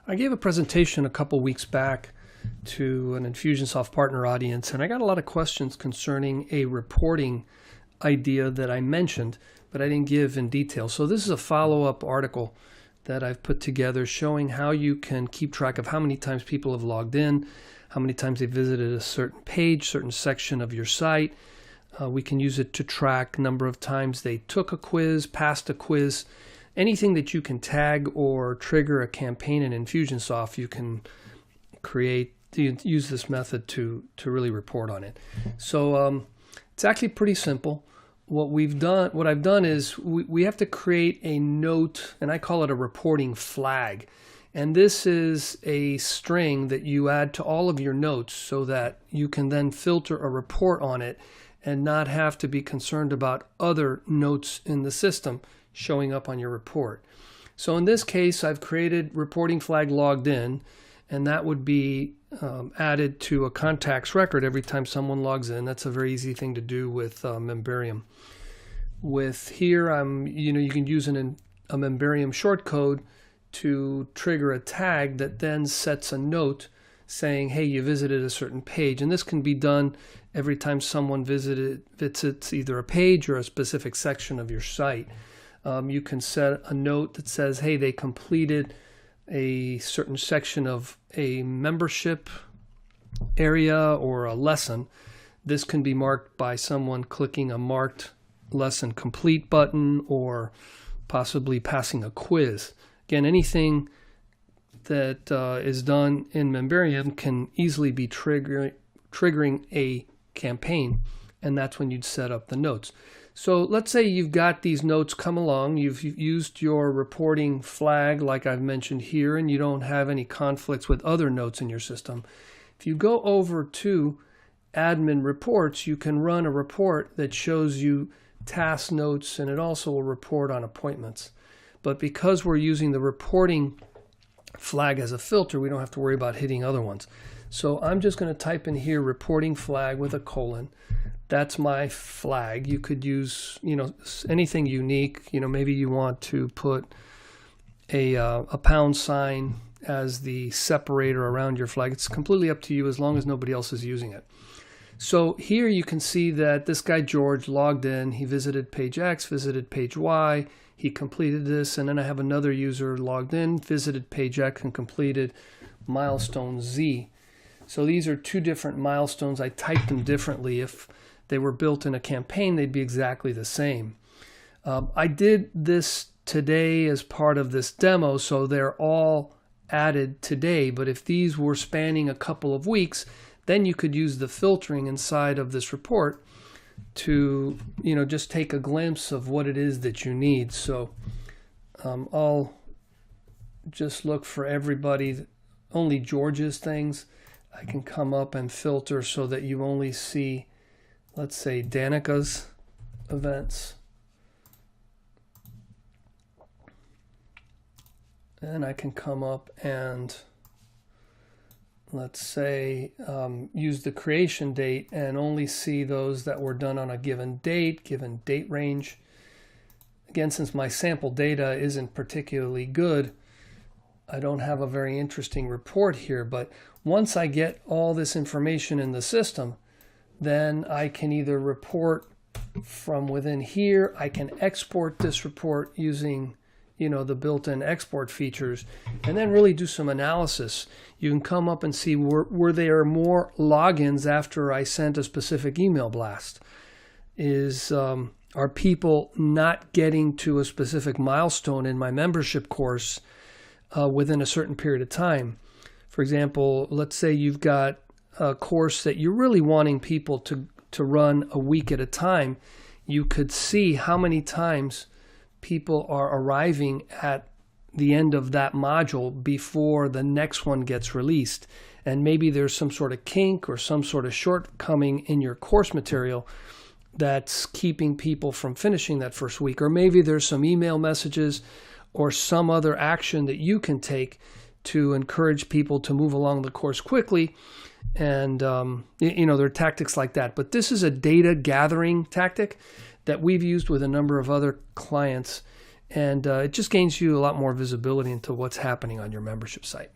I gave a presentation a couple weeks back to an Infusionsoft partner audience, and I got a lot of questions concerning a reporting idea that I mentioned, but I didn't give in detail. So this is a follow-up article that I've put together showing how you can keep track of how many times people have logged in, how many times they visited a certain page, certain section of your site. We can use it to track number of times they took a quiz, passed a quiz. Anything that you can tag or trigger a campaign in Infusionsoft, you can use this method to really report on it. So it's actually pretty simple. What I've done is we have to create a note, and I call it a reporting flag. And this is a string that you add to all of your notes so that you can then filter a report on it and not have to be concerned about other notes in the system showing up on your report. So in this case, I've created reporting flag logged in, and that would be added to a contacts record every time someone logs in. That's a very easy thing to do with Memberium. With here, you can use a Memberium shortcode to trigger a tag that then sets a note saying, hey, you visited a certain page. And this can be done every time someone visits either a page or a specific section of your site. You can set a note that says, hey, they completed a certain section of a membership area or a lesson. This can be marked by someone clicking a marked lesson complete button or possibly passing a quiz. Again, anything that is done in Memberium can easily be triggering a campaign, and that's when you'd set up the notes. So let's say you've got these notes come along, you've used your reporting flag like I've mentioned here, and you don't have any conflicts with other notes in your system. If you go over to admin reports, you can run a report that shows you task notes, and it also will report on appointments. But because we're using the reporting flag as a filter, we don't have to worry about hitting other ones. So I'm just going to type in here reporting flag with a colon. That's my flag. You could use, anything unique. Maybe you want to put a pound sign as the separator around your flag. It's completely up to you as long as nobody else is using it. So here you can see that this guy George logged in. He visited page X, visited page Y. He completed this, and then I have another user logged in, visited page X, and completed milestone Z. So these are two different milestones. I typed them differently. If they were built in a campaign, they'd be exactly the same. I did this today as part of this demo, so they're all added today. But if these were spanning a couple of weeks, then you could use the filtering inside of this report to just take a glimpse of what it is that you need. So I'll just look for everybody, only George's things. I can come up and filter so that you only see, let's say, Danica's events. And I can come up and, let's say, use the creation date and only see those that were done on a given date range. Again, since my sample data isn't particularly good, I don't have a very interesting report here, but once I get all this information in the system, then I can either report from within here, I can export this report using the built-in export features, and then really do some analysis. You can come up and see, were there more logins after I sent a specific email blast? Are people not getting to a specific milestone in my membership course within a certain period of time? For example, let's say you've got a course that you're really wanting people to run a week at a time. You could see how many times people are arriving at the end of that module before the next one gets released. And maybe there's some sort of kink or some sort of shortcoming in your course material that's keeping people from finishing that first week. Or maybe there's some email messages or some other action that you can take to encourage people to move along the course quickly. And, there are tactics like that. But this is a data gathering tactic that we've used with a number of other clients And it just gains you a lot more visibility into what's happening on your membership site.